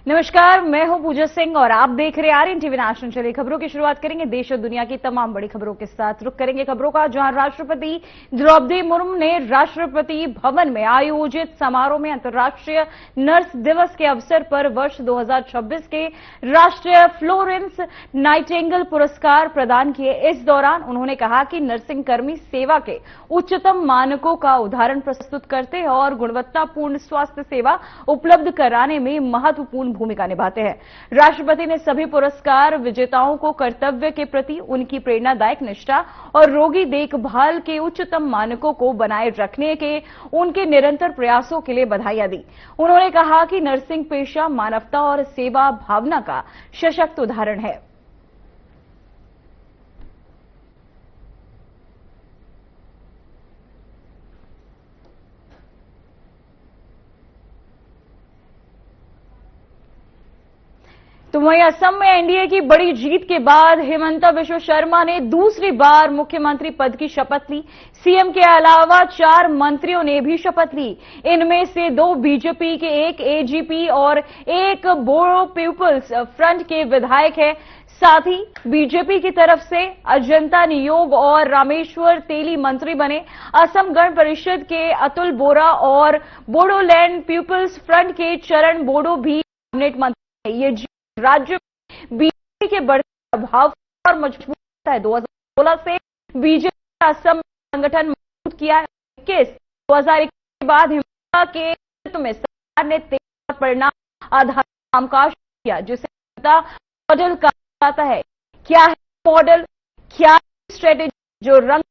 नमस्कार, मैं हूं पूजा सिंह और आप देख रहे हैं आर्यन टीवी नेशनल। चलिए खबरों की शुरुआत करेंगे देश और दुनिया की तमाम बड़ी खबरों के साथ। रुख करेंगे खबरों का, जहां राष्ट्रपति द्रौपदी मुर्मू ने राष्ट्रपति भवन में आयोजित समारोह में अंतर्राष्ट्रीय नर्स दिवस के अवसर पर वर्ष 2026 के राष्ट्रीय फ्लोरेंस नाइटिंगेल पुरस्कार प्रदान किए। इस दौरान उन्होंने कहा कि नर्सिंग कर्मी सेवा के उच्चतम मानकों का उदाहरण प्रस्तुत करते हैं और गुणवत्तापूर्ण स्वास्थ्य सेवा उपलब्ध कराने में महत्वपूर्ण भूमिका निभाते हैं। राष्ट्रपति ने सभी पुरस्कार विजेताओं को कर्तव्य के प्रति उनकी प्रेरणादायक निष्ठा और रोगी देखभाल के उच्चतम मानकों को बनाए रखने के उनके निरंतर प्रयासों के लिए बधाइयां दी। उन्होंने कहा कि नर्सिंग पेशा मानवता और सेवा भावना का सशक्त उदाहरण है। तो वहीं असम में एनडीए की बड़ी जीत के बाद हिमंता बिश्व शर्मा ने दूसरी बार मुख्यमंत्री पद की शपथ ली। सीएम के अलावा 4 मंत्रियों ने भी शपथ ली। इनमें से 2 बीजेपी के, 1 एजीपी और 1 बोडो पीपुल्स फ्रंट के विधायक हैं। साथ ही बीजेपी की तरफ से अजंता नियोग और रामेश्वर तेली मंत्री बने। असम गण परिषद के अतुल बोरा और बोडोलैंड पीपुल्स फ्रंट के चरण बोडो भी कैबिनेट मंत्री हैं। ये राज्य में बीजेपी के बढ़ते प्रभाव और मजबूत है। 2016 से बीजेपी असम संगठन मजबूत किया है। 2021 के बाद हिमंता के नेतृत्व में सरकार ने तेज परिणाम आधारित कामकाज किया, जिसे मॉडल कहा जाता है। क्या है मॉडल, क्या स्ट्रेटेजी जो रंग,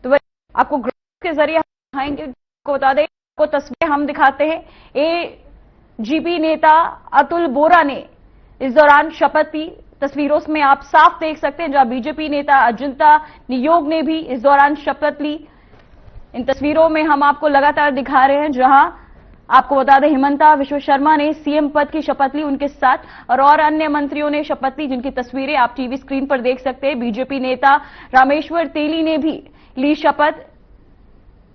तो आपको ग्राफ के जरिए दिखाएंगे। को बता दें, को तस्वीरें हम दिखाते हैं। एजीपी नेता अतुल बोरा ने इस दौरान शपथ ली। तस्वीरों में आप साफ देख सकते हैं, जहां बीजेपी नेता अजंता नियोग ने भी इस दौरान शपथ ली। इन तस्वीरों में हम आपको लगातार दिखा रहे हैं, जहां आपको बता दें हिमंता बिश्व शर्मा ने सीएम पद की शपथ ली, उनके साथ और अन्य मंत्रियों ने शपथ ली, जिनकी तस्वीरें आप टीवी स्क्रीन पर देख सकते हैं। बीजेपी नेता रामेश्वर तेली ने भी ली शपथ।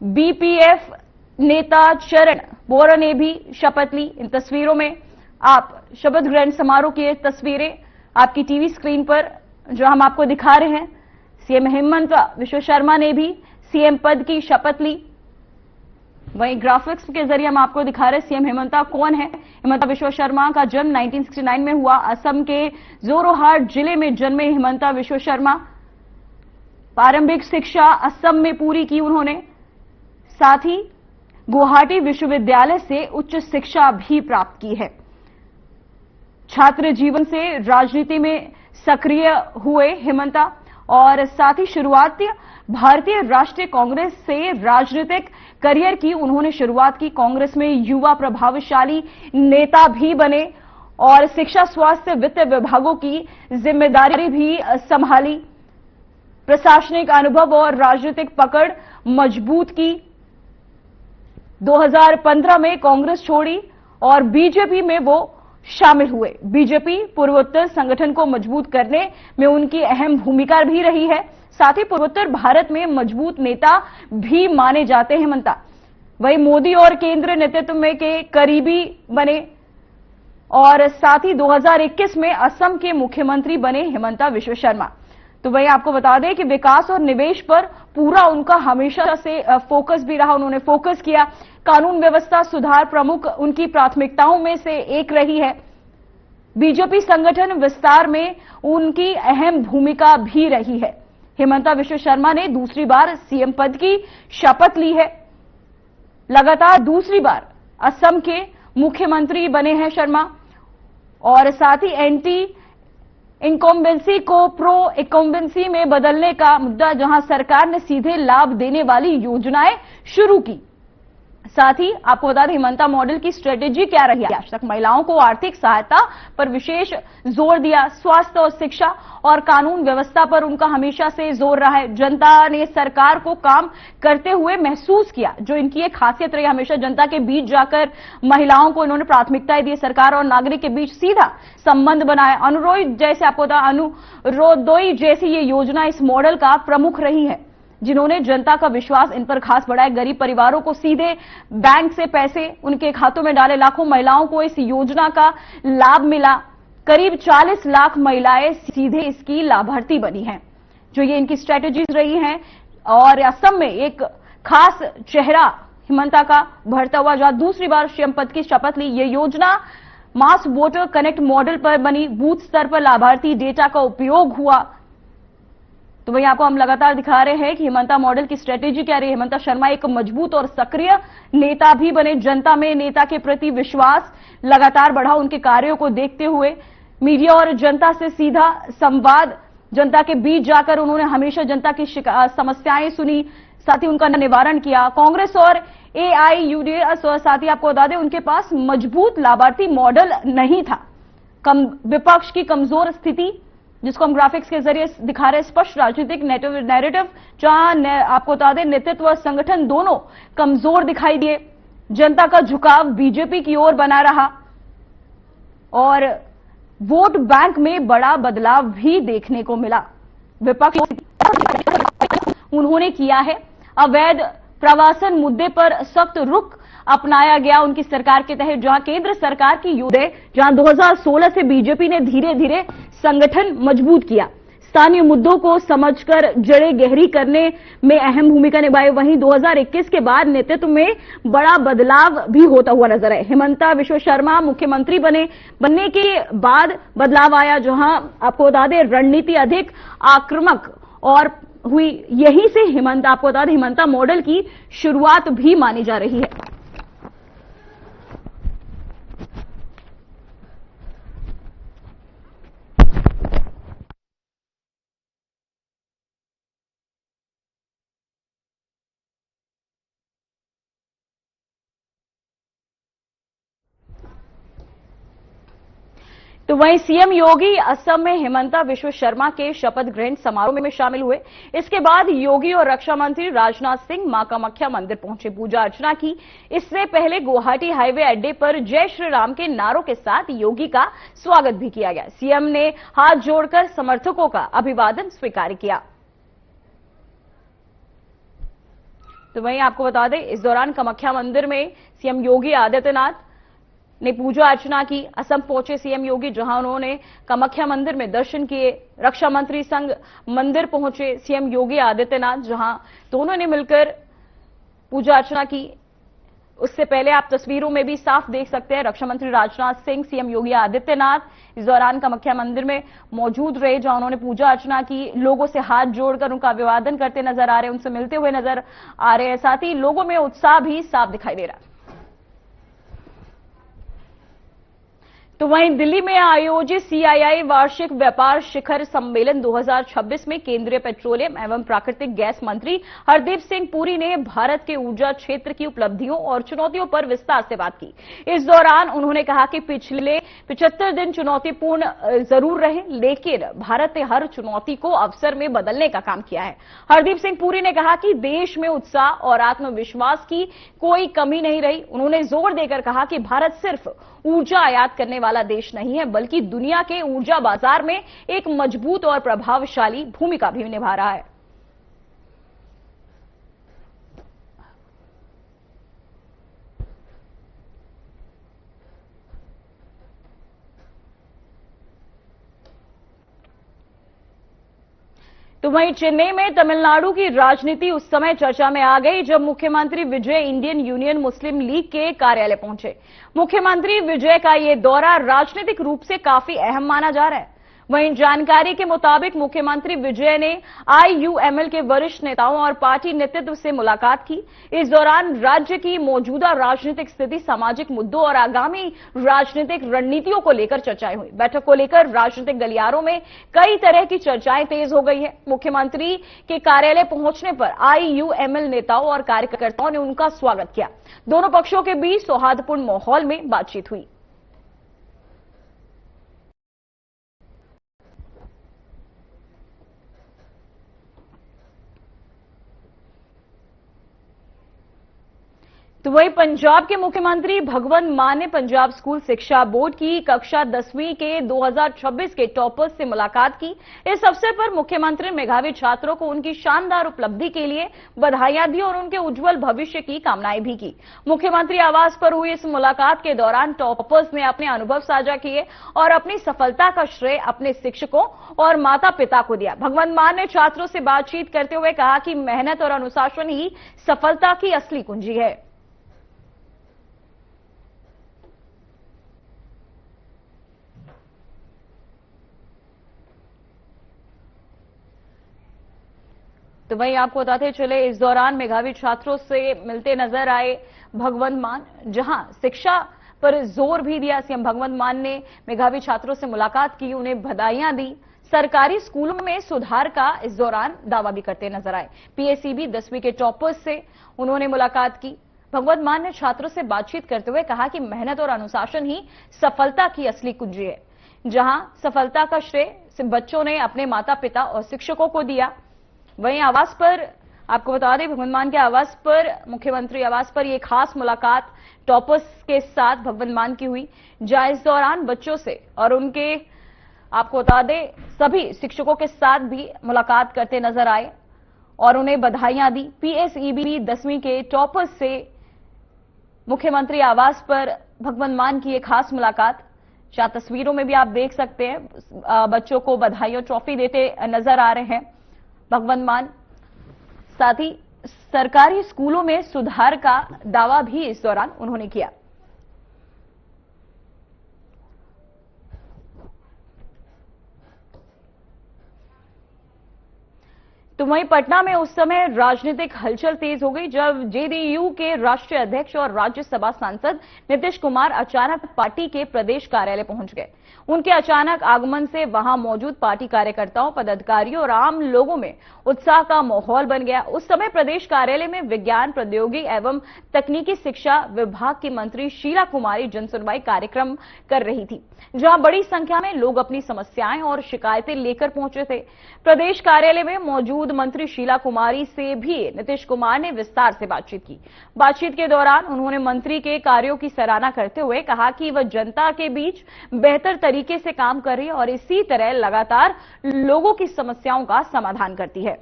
बीपीएफ नेता चरण बोरा ने भी शपथ ली। इन तस्वीरों में आप शपथ ग्रहण समारोह की तस्वीरें आपकी टीवी स्क्रीन पर जो हम आपको दिखा रहे हैं। सीएम हिमंता बिश्व शर्मा ने भी सीएम पद की शपथ ली। वहीं ग्राफिक्स के जरिए हम आपको दिखा रहे हैं सीएम हिमंता कौन है। हिमंता बिश्व शर्मा का जन्म 1969 में हुआ। असम के जोरहाट जिले में जन्मे हिमंता बिश्व शर्मा। प्रारंभिक शिक्षा असम में पूरी की उन्होंने। साथ ही गुवाहाटी विश्वविद्यालय से उच्च शिक्षा भी प्राप्त की है। छात्र जीवन से राजनीति में सक्रिय हुए हिमंता और साथ ही शुरुआती भारतीय राष्ट्रीय कांग्रेस से राजनीतिक करियर की उन्होंने शुरुआत की। कांग्रेस में युवा प्रभावशाली नेता भी बने और शिक्षा, स्वास्थ्य, वित्त विभागों की जिम्मेदारी भी संभाली। प्रशासनिक अनुभव और राजनीतिक पकड़ मजबूत की। 2015 में कांग्रेस छोड़ी और बीजेपी में वो शामिल हुए। बीजेपी पूर्वोत्तर संगठन को मजबूत करने में उनकी अहम भूमिका भी रही है। साथ ही पूर्वोत्तर भारत में मजबूत नेता भी माने जाते हैं हिमंता। वही मोदी और केंद्र नेतृत्व में के करीबी बने और साथ ही 2021 में असम के मुख्यमंत्री बने हिमंता बिश्व शर्मा। तो वही आपको बता दें कि विकास और निवेश पर पूरा उनका हमेशा से फोकस भी रहा। उन्होंने फोकस किया। कानून व्यवस्था सुधार प्रमुख उनकी प्राथमिकताओं में से एक रही है। बीजेपी संगठन विस्तार में उनकी अहम भूमिका भी रही है। हिमंता बिश्व शर्मा ने दूसरी बार सीएम पद की शपथ ली है। लगातार दूसरी बार असम के मुख्यमंत्री बने हैं शर्मा और साथ ही एंटी इनकम्बेंसी को प्रो इनकम्बेंसी में बदलने का मुद्दा, जहां सरकार ने सीधे लाभ देने वाली योजनाएं शुरू की। साथ ही आपको बता दें हिमंता मॉडल की स्ट्रेटेजी क्या रही है। आज तक महिलाओं को आर्थिक सहायता पर विशेष जोर दिया। स्वास्थ्य और शिक्षा और कानून व्यवस्था पर उनका हमेशा से जोर रहा है। जनता ने सरकार को काम करते हुए महसूस किया, जो इनकी एक खासियत रही। हमेशा जनता के बीच जाकर महिलाओं को इन्होंने प्राथमिकताएं दी। सरकार और नागरिक के बीच सीधा संबंध बनाया। अनुरोध जैसे आपको बता अनुरोधोई जैसी ये योजना इस मॉडल का प्रमुख रही है। जिन्होंने जनता का विश्वास इन पर खास बढ़ाया। गरीब परिवारों को सीधे बैंक से पैसे उनके खातों में डाले। लाखों महिलाओं को इस योजना का लाभ मिला। करीब 40 लाख महिलाएं सीधे इसकी लाभार्थी बनी हैं। जो ये इनकी स्ट्रेटेजीज रही हैं। और असम में एक खास चेहरा हिमंता का भरता हुआ, जहां दूसरी बार सीएम पद की शपथ ली। ये योजना मास वोटर कनेक्ट मॉडल पर बनी। बूथ स्तर पर लाभार्थी डेटा का उपयोग हुआ। तो वही आपको हम लगातार दिखा रहे हैं कि हिमंता मॉडल की स्ट्रेटेजी क्या रही है। हिमंता शर्मा एक मजबूत और सक्रिय नेता भी बने। जनता में नेता के प्रति विश्वास लगातार बढ़ा। उनके कार्यों को देखते हुए मीडिया और जनता से सीधा संवाद, जनता के बीच जाकर उन्होंने हमेशा जनता की समस्याएं सुनी, साथ ही उनका निवारण किया। कांग्रेस और एआईयूडीएफ और साथ ही आपको बता दें उनके पास मजबूत लाभार्थी मॉडल नहीं था। विपक्ष की कमजोर स्थिति, जिसको हम ग्राफिक्स के जरिए दिखा रहे हैं, स्पष्ट राजनीतिक नैरेटिव, जहां आपको बता दें नेतृत्व और संगठन दोनों कमजोर दिखाई दिए। जनता का झुकाव बीजेपी की ओर बना रहा और वोट बैंक में बड़ा बदलाव भी देखने को मिला। विपक्ष उन्होंने किया है। अवैध प्रवासन मुद्दे पर सख्त रुख अपनाया गया उनकी सरकार के तहत, जहां केंद्र सरकार की योजना, जहां 2016 से बीजेपी ने धीरे धीरे संगठन मजबूत किया। स्थानीय मुद्दों को समझकर जड़ें गहरी करने में अहम भूमिका निभाई। वहीं 2021 के बाद नेतृत्व में बड़ा बदलाव भी होता हुआ नजर आए। हिमंता बिश्व शर्मा मुख्यमंत्री बनने के बाद बदलाव आया, जहां आपको बता दें रणनीति अधिक आक्रामक और हुई। यहीं से आपको बता दें हिमंता मॉडल की शुरुआत भी मानी जा रही है। तो वहीं सीएम योगी असम में हिमंता बिश्व शर्मा के शपथ ग्रहण समारोह में शामिल हुए। इसके बाद योगी और रक्षा मंत्री राजनाथ सिंह मां कामाख्या मंदिर पहुंचे, पूजा अर्चना की। इससे पहले गुवाहाटी हाईवे अड्डे पर जय श्री राम के नारों के साथ योगी का स्वागत भी किया गया। सीएम ने हाथ जोड़कर समर्थकों का अभिवादन स्वीकार किया। तो वहीं आपको बता दें इस दौरान कामाख्या मंदिर में सीएम योगी आदित्यनाथ ने पूजा अर्चना की। असम पहुंचे सीएम योगी, जहां उन्होंने कामाख्या मंदिर में दर्शन किए। रक्षा मंत्री संग मंदिर पहुंचे सीएम योगी आदित्यनाथ, जहां दोनों ने मिलकर पूजा अर्चना की। उससे पहले आप तस्वीरों में भी साफ देख सकते हैं रक्षा मंत्री राजनाथ सिंह, सीएम योगी आदित्यनाथ इस दौरान कामाख्या मंदिर में मौजूद रहे, जहां उन्होंने पूजा अर्चना की। लोगों से हाथ जोड़कर उनका अभिवादन करते नजर आ रहे हैं, उनसे मिलते हुए नजर आ रहे हैं। साथ ही लोगों में उत्साह भी साफ दिखाई दे रहा है। तो वहीं दिल्ली में आयोजित सीआईआई वार्षिक व्यापार शिखर सम्मेलन 2026 में केंद्रीय पेट्रोलियम एवं प्राकृतिक गैस मंत्री हरदीप सिंह पुरी ने भारत के ऊर्जा क्षेत्र की उपलब्धियों और चुनौतियों पर विस्तार से बात की। इस दौरान उन्होंने कहा कि पिछले 75 दिन चुनौतीपूर्ण जरूर रहे, लेकिन भारत ने हर चुनौती को अवसर में बदलने का काम किया है। हरदीप सिंह पुरी ने कहा कि देश में उत्साह और आत्मविश्वास की कोई कमी नहीं रही। उन्होंने जोर देकर कहा कि भारत सिर्फ ऊर्जा आयात करने वाला देश नहीं है, बल्कि दुनिया के ऊर्जा बाजार में एक मजबूत और प्रभावशाली भूमिका भी निभा रहा है। तो वहीं चेन्नई में तमिलनाडु की राजनीति उस समय चर्चा में आ गई जब मुख्यमंत्री विजय इंडियन यूनियन मुस्लिम लीग के कार्यालय पहुंचे। मुख्यमंत्री विजय का यह दौरा राजनीतिक रूप से काफी अहम माना जा रहा है। वहीं जानकारी के मुताबिक मुख्यमंत्री विजय ने आईयूएमएल के वरिष्ठ नेताओं और पार्टी नेतृत्व से मुलाकात की। इस दौरान राज्य की मौजूदा राजनीतिक स्थिति, सामाजिक मुद्दों और आगामी राजनीतिक रणनीतियों को लेकर चर्चाएं हुई। बैठक को लेकर राजनीतिक गलियारों में कई तरह की चर्चाएं तेज हो गई है। मुख्यमंत्री के कार्यालय पहुंचने पर आईयूएमएल नेताओं और कार्यकर्ताओं ने उनका स्वागत किया। दोनों पक्षों के बीच सौहार्दपूर्ण माहौल में बातचीत हुई। तो वही पंजाब के मुख्यमंत्री भगवंत मान ने पंजाब स्कूल शिक्षा बोर्ड की कक्षा 10वीं के 2026 के टॉपर्स से मुलाकात की। इस अवसर पर मुख्यमंत्री मेधावी छात्रों को उनकी शानदार उपलब्धि के लिए बधाइयां दी और उनके उज्जवल भविष्य की कामनाएं भी की। मुख्यमंत्री आवास पर हुई इस मुलाकात के दौरान टॉपर्स ने अपने अनुभव साझा किए और अपनी सफलता का श्रेय अपने शिक्षकों और माता पिता को दिया। भगवंत मान ने छात्रों से बातचीत करते हुए कहा कि मेहनत और अनुशासन ही सफलता की असली कुंजी है। तो वहीं आपको बताते चले, इस दौरान मेधावी छात्रों से मिलते नजर आए भगवंत मान, जहां शिक्षा पर जोर भी दिया। सीएम भगवंत मान ने मेधावी छात्रों से मुलाकात की, उन्हें बधाइयां दी। सरकारी स्कूलों में सुधार का इस दौरान दावा भी करते नजर आए। पीएसईबी 10वीं के टॉपर्स से उन्होंने मुलाकात की। भगवंत मान ने छात्रों से बातचीत करते हुए कहा कि मेहनत और अनुशासन ही सफलता की असली कुंजी है। जहां सफलता का श्रेय बच्चों ने अपने माता पिता और शिक्षकों को दिया। वहीं आवास पर आपको बता दें, भगवंत मान के आवास पर, मुख्यमंत्री आवास पर, यह खास मुलाकात टॉपर्स के साथ भगवंत मान की हुई, जहां इस दौरान बच्चों से और उनके आपको बता दें सभी शिक्षकों के साथ भी मुलाकात करते नजर आए और उन्हें बधाइयां दी। पीएसईबी 10वीं के टॉपर्स से मुख्यमंत्री आवास पर भगवंत मान की एक खास मुलाकात, जहां तस्वीरों में भी आप देख सकते हैं बच्चों को बधाइयां ट्रॉफी देते नजर आ रहे हैं भगवंत मान। साथ ही सरकारी स्कूलों में सुधार का दावा भी इस दौरान उन्होंने किया। तो वहीं पटना में उस समय राजनीतिक हलचल तेज हो गई जब जेडीयू के राष्ट्रीय अध्यक्ष और राज्यसभा सांसद नीतीश कुमार अचानक पार्टी के प्रदेश कार्यालय पहुंच गए। उनके अचानक आगमन से वहां मौजूद पार्टी कार्यकर्ताओं, पदाधिकारियों और आम लोगों में उत्साह का माहौल बन गया। उस समय प्रदेश कार्यालय में विज्ञान, प्रौद्योगिकी एवं तकनीकी शिक्षा विभाग की मंत्री शीला कुमारी जनसुनवाई कार्यक्रम कर रही थी, जहां बड़ी संख्या में लोग अपनी समस्याएं और शिकायतें लेकर पहुंचे थे। प्रदेश कार्यालय में मौजूद मंत्री शीला कुमारी से भी नीतीश कुमार ने विस्तार से बातचीत की। बातचीत के दौरान उन्होंने मंत्री के कार्यों की सराहना करते हुए कहा कि वह जनता के बीच बेहतर तरीके से काम कर रही है और इसी तरह लगातार लोगों की समस्याओं का समाधान करती है।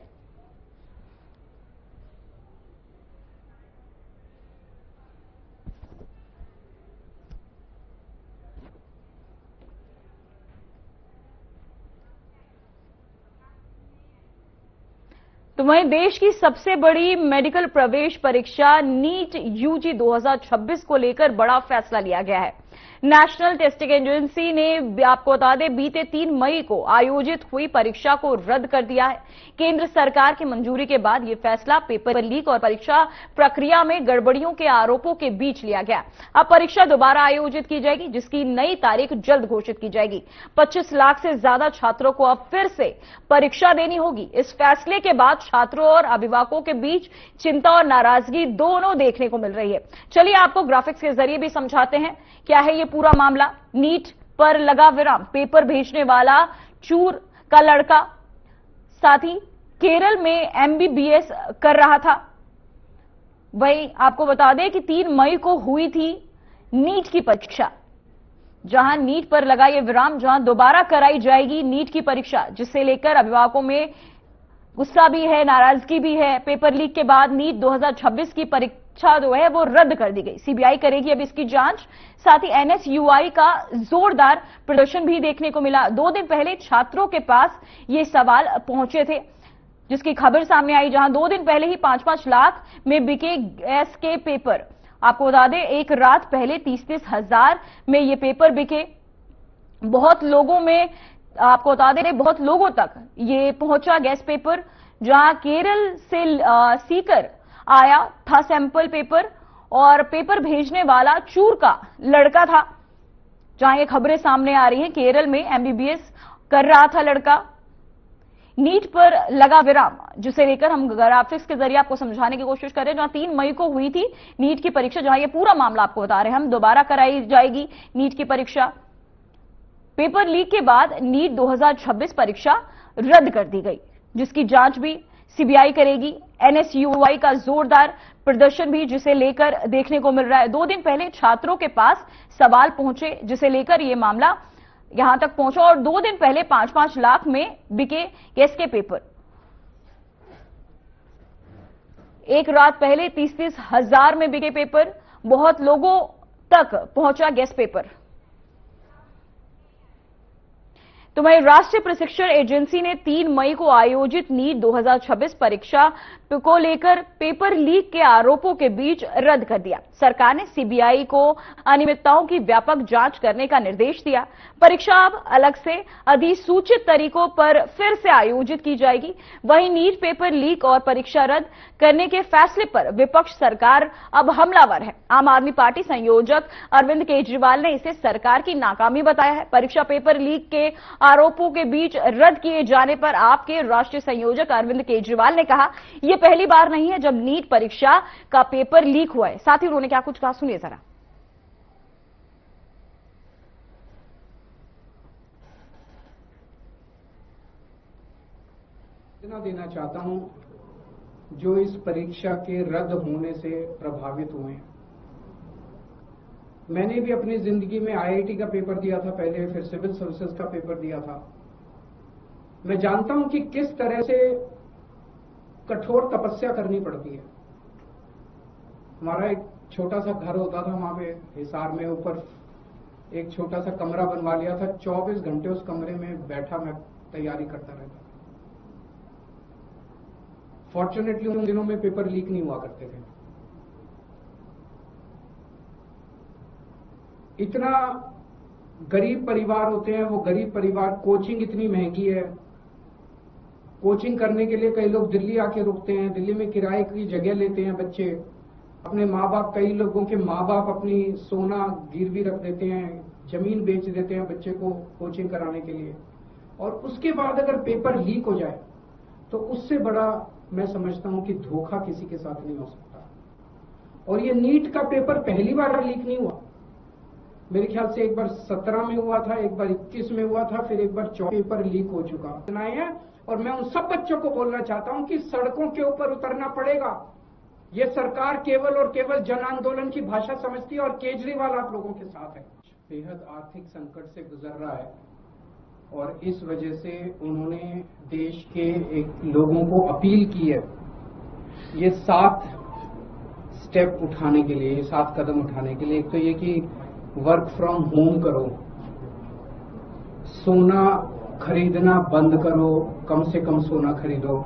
तो वहीं देश की सबसे बड़ी मेडिकल प्रवेश परीक्षा नीट यूजी 2026 को लेकर बड़ा फैसला लिया गया है। नेशनल टेस्टिंग एजेंसी ने आपको बता दें बीते 3 मई को आयोजित हुई परीक्षा को रद्द कर दिया है। केंद्र सरकार की मंजूरी के बाद यह फैसला पेपर लीक और परीक्षा प्रक्रिया में गड़बड़ियों के आरोपों के बीच लिया गया। अब परीक्षा दोबारा आयोजित की जाएगी, जिसकी नई तारीख जल्द घोषित की जाएगी। 25 लाख से ज्यादा छात्रों को अब फिर से परीक्षा देनी होगी। इस फैसले के बाद छात्रों और अभिभावकों के बीच चिंता और नाराजगी दोनों देखने को मिल रही है। चलिए आपको ग्राफिक्स के जरिए भी समझाते हैं क्या है ये पूरा मामला। नीट पर लगा विराम, पेपर भेजने वाला चूर का लड़का, साथ ही केरल में एमबीबीएस कर रहा था। वही आपको बता दें कि 3 मई को हुई थी नीट की परीक्षा, जहां नीट पर लगा ये विराम, जहां दोबारा कराई जाएगी नीट की परीक्षा, जिससे लेकर अभिभावकों में गुस्सा भी है, नाराजगी भी है। पेपर लीक के बाद नीट 2026 की परीक्षा जो है वो रद्द कर दी गई। सीबीआई करेगी अब इसकी जांच। साथ ही एनएसयूआई का जोरदार प्रदर्शन भी देखने को मिला। 2 दिन पहले छात्रों के पास ये सवाल पहुंचे थे, जिसकी खबर सामने आई, जहां 2 दिन पहले ही 5-5 लाख में बिके गैस के पेपर। आपको बता दें एक रात पहले 30-30 हजार में ये पेपर बिके। बहुत लोगों में आपको बता दें बहुत लोगों तक ये पहुंचा गैस पेपर, जहां केरल से सीकर आया था सैंपल पेपर और पेपर भेजने वाला चूर का लड़का था। जहां ये खबरें सामने आ रही हैं, केरल में एमबीबीएस कर रहा था लड़का। नीट पर लगा विराम, जिसे लेकर हम ग्राफिक्स के जरिए आपको समझाने की कोशिश कर रहे हैं। जहां 3 मई को हुई थी नीट की परीक्षा, जहां ये पूरा मामला आपको बता रहे हैं हम, दोबारा कराई जाएगी नीट की परीक्षा। पेपर लीक के बाद नीट 2026 परीक्षा रद्द कर दी गई, जिसकी जांच भी सीबीआई करेगी। एनएसयूआई का जोरदार प्रदर्शन भी जिसे लेकर देखने को मिल रहा है। 2 दिन पहले छात्रों के पास सवाल पहुंचे जिसे लेकर यह मामला यहां तक पहुंचा और 2 दिन पहले 5-5 लाख में बिके गैस के पेपर। एक रात पहले 30-30 हजार में बिके पेपर। बहुत लोगों तक पहुंचा गैस पेपर। तो वहीं राष्ट्रीय प्रशिक्षण एजेंसी ने 3 मई को आयोजित नीट 2026 परीक्षा को लेकर पेपर लीक के आरोपों के बीच रद्द कर दिया। सरकार ने सीबीआई को अनियमितताओं की व्यापक जांच करने का निर्देश दिया। परीक्षा अब अलग से अधिसूचित तरीकों पर फिर से आयोजित की जाएगी। वहीं नीट पेपर लीक और परीक्षा रद्द करने के फैसले पर विपक्ष सरकार अब हमलावर है। आम आदमी पार्टी संयोजक अरविंद केजरीवाल ने इसे सरकार की नाकामी बताया है। परीक्षा पेपर लीक के आरोपों के बीच रद्द किए जाने पर आप के राष्ट्रीय संयोजक अरविंद केजरीवाल ने कहा, यह पहली बार नहीं है जब नीट परीक्षा का पेपर लीक हुआ है। साथ ही उन्होंने क्या कुछ कहा, सुनिए जरा। इतना देना चाहता हूं जो इस परीक्षा के रद्द होने से प्रभावित हुए। मैंने भी अपनी जिंदगी में आईआईटी का पेपर दिया था पहले, फिर सिविल सर्विसेज का पेपर दिया था। मैं जानता हूं कि किस तरह से कठोर तपस्या करनी पड़ती है। हमारा एक छोटा सा घर होता था वहां पे हिसार में, ऊपर एक छोटा सा कमरा बनवा लिया था। 24 घंटे उस कमरे में बैठा मैं तैयारी करता रहता। फॉर्चुनेटली उन दिनों में पेपर लीक नहीं हुआ करते थे। इतना गरीब परिवार होते हैं, वो गरीब परिवार, कोचिंग इतनी महंगी है। कोचिंग करने के लिए कई लोग दिल्ली आके रुकते हैं, दिल्ली में किराए की जगह लेते हैं बच्चे। अपने माँ बाप, कई लोगों के माँ बाप अपनी सोना गिरवी रख देते हैं, जमीन बेच देते हैं बच्चे को कोचिंग कराने के लिए। और उसके बाद अगर पेपर लीक हो जाए तो उससे बड़ा मैं समझता हूं कि धोखा किसी के साथ नहीं हो सकता। और ये नीट का पेपर पहली बार लीक नहीं हुआ। मेरे ख्याल से एक बार 17 में हुआ था, एक बार 21 में हुआ था, फिर एक बार 24 पेपर लीक हो चुका है। और मैं उन सब बच्चों को बोलना चाहता हूं कि सड़कों के ऊपर उतरना पड़ेगा। ये सरकार केवल और केवल जन आंदोलन की भाषा समझती है और केजरीवाल आप लोगों के साथ है। बेहद आर्थिक संकट से गुजर रहा है और इस वजह से उन्होंने देश के एक लोगों को अपील की है ये 7 स्टेप उठाने के लिए, 7 कदम उठाने के लिए। एक तो ये कि वर्क फ्रॉम होम करो, सोना खरीदना बंद करो, कम से कम सोना खरीदो।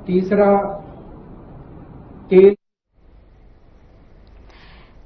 तीसरा,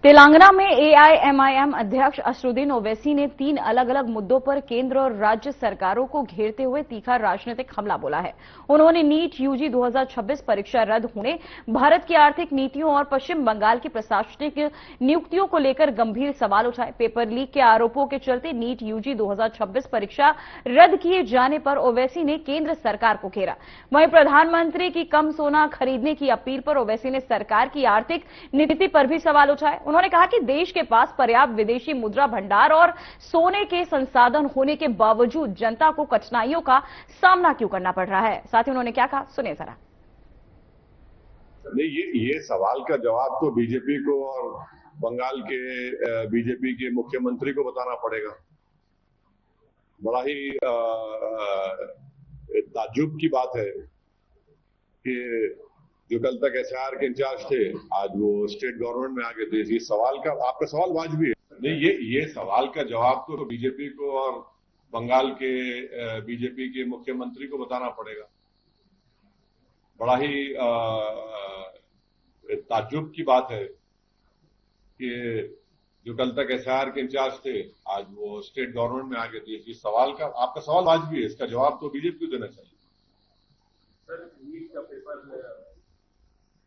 तेलंगाना में एआईएमआईएम अध्यक्ष असदुद्दीन ओवैसी ने 3 अलग अलग मुद्दों पर केंद्र और राज्य सरकारों को घेरते हुए तीखा राजनीतिक हमला बोला है। उन्होंने नीट यूजी 2026 परीक्षा रद्द होने, भारत की आर्थिक नीतियों और पश्चिम बंगाल की प्रशासनिक नियुक्तियों को लेकर गंभीर सवाल उठाए। पेपर लीक के आरोपों के चलते नीट यूजी 2026 परीक्षा रद्द किए जाने पर ओवैसी ने केंद्र सरकार को घेरा। वहीं प्रधानमंत्री की कम सोना खरीदने की अपील पर ओवैसी ने सरकार की आर्थिक नीति पर भी सवाल उठाए। उन्होंने कहा कि देश के पास पर्याप्त विदेशी मुद्रा भंडार और सोने के संसाधन होने के बावजूद जनता को कठिनाइयों का सामना क्यों करना पड़ रहा है। साथ ही उन्होंने क्या कहा, सुनिए जरा। नहीं, ये सवाल का जवाब तो बीजेपी को और बंगाल के बीजेपी के मुख्यमंत्री को बताना पड़ेगा। बड़ा ही ताज्जुब की बात है कि जो कल तक एसआईआर के इंचार्ज थे आज वो स्टेट गवर्नमेंट में आ गए। तो ये सवाल का, आपका सवाल वाजिबी है। नहीं, ये सवाल का जवाब तो बीजेपी को और बंगाल के बीजेपी के मुख्यमंत्री को बताना पड़ेगा। बड़ा ही ताज्जुब की बात है कि जो कल तक एसआईआर के इंचार्ज थे आज वो स्टेट गवर्नमेंट में आ गए। तो इस सवाल का, आपका सवाल वाजिबी है, इसका जवाब तो बीजेपी को देना चाहिए। सर, नीट का पेपर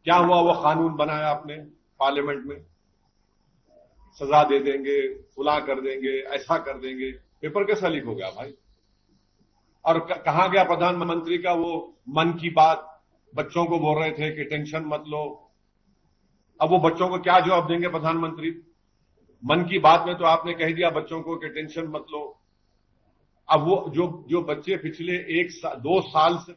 क्या हुआ? वो कानून बनाया आपने पार्लियामेंट में, सजा दे देंगे, फुला कर देंगे, ऐसा कर देंगे। पेपर कैसा लीक हो गया भाई? और कहां गया प्रधानमंत्री का वो मन की बात? बच्चों को बोल रहे थे कि टेंशन मत लो। अब वो बच्चों को क्या जवाब देंगे प्रधानमंत्री? मन की बात में तो आपने कह दिया बच्चों को कि टेंशन मत लो। अब वो जो बच्चे पिछले 2 साल से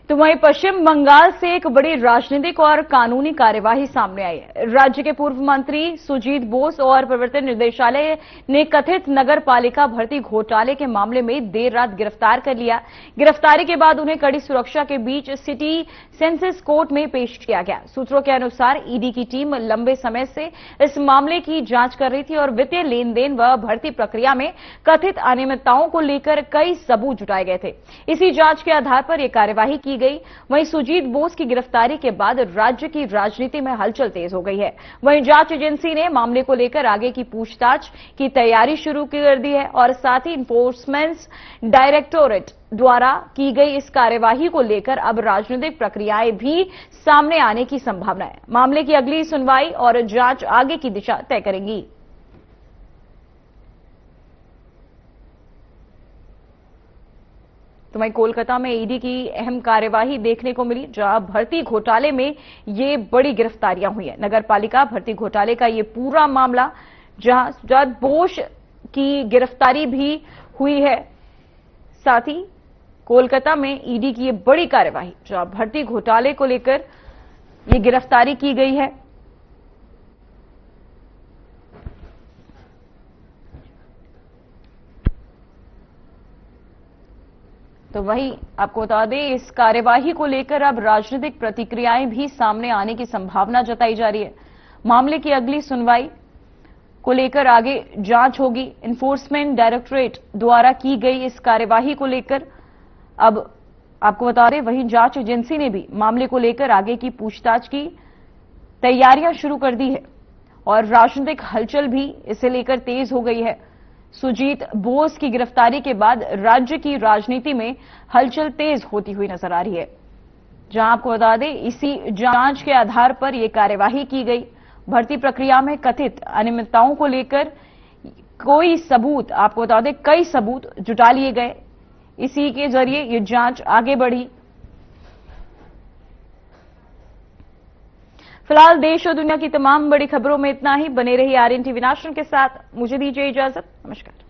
तो वहीं पश्चिम बंगाल से एक बड़ी राजनीतिक और कानूनी कार्यवाही सामने आई है। राज्य के पूर्व मंत्री सुजीत बोस और प्रवर्तन निदेशालय ने कथित नगर पालिका भर्ती घोटाले के मामले में देर रात गिरफ्तार कर लिया। गिरफ्तारी के बाद उन्हें कड़ी सुरक्षा के बीच सिटी सेंसेस कोर्ट में पेश किया गया। सूत्रों के अनुसार ईडी की टीम लंबे समय से इस मामले की जांच कर रही थी और वित्तीय लेन देन व भर्ती प्रक्रिया में कथित अनियमितताओं को लेकर कई सबूत जुटाए गए थे। इसी जांच के आधार पर यह कार्यवाही की गई। वहीं सुजीत बोस की गिरफ्तारी के बाद राज्य की राजनीति में हलचल तेज हो गई है। वहीं जांच एजेंसी ने मामले को लेकर आगे की पूछताछ की तैयारी शुरू कर दी है और साथ ही इन्फोर्समेंट डायरेक्टोरेट द्वारा की गई इस कार्यवाही को लेकर अब राजनीतिक प्रक्रियाएं भी सामने आने की संभावना है। मामले की अगली सुनवाई और जांच आगे की दिशा तय करेंगी। तो वहीं कोलकाता में ईडी की अहम कार्यवाही देखने को मिली, जहां भर्ती घोटाले में ये बड़ी गिरफ्तारियां हुई है। नगर पालिका भर्ती घोटाले का ये पूरा मामला, जहां सुजात बोस की गिरफ्तारी भी हुई है। साथ ही कोलकाता में ईडी की ये बड़ी कार्यवाही, जहां भर्ती घोटाले को लेकर ये गिरफ्तारी की गई है। तो वहीं आपको बता दें, इस कार्यवाही को लेकर अब राजनीतिक प्रतिक्रियाएं भी सामने आने की संभावना जताई जा रही है। मामले की अगली सुनवाई को लेकर आगे जांच होगी। इन्फोर्समेंट डायरेक्टोरेट द्वारा की गई इस कार्यवाही को लेकर अब आपको बता दें, वहीं जांच एजेंसी ने भी मामले को लेकर आगे की पूछताछ की तैयारियां शुरू कर दी है और राजनीतिक हलचल भी इसे लेकर तेज हो गई है। सुजीत बोस की गिरफ्तारी के बाद राज्य की राजनीति में हलचल तेज होती हुई नजर आ रही है। जहां आपको बता दें, इसी जांच के आधार पर यह कार्यवाही की गई। भर्ती प्रक्रिया में कथित अनियमितताओं को लेकर कोई सबूत, आपको बता दें, कई सबूत जुटा लिए गए। इसी के जरिए यह जांच आगे बढ़ी। फिलहाल देश और दुनिया की तमाम बड़ी खबरों में इतना ही। बने रहिए आर्यन टीवी नेशनल के साथ। मुझे दीजिए इजाजत। नमस्कार।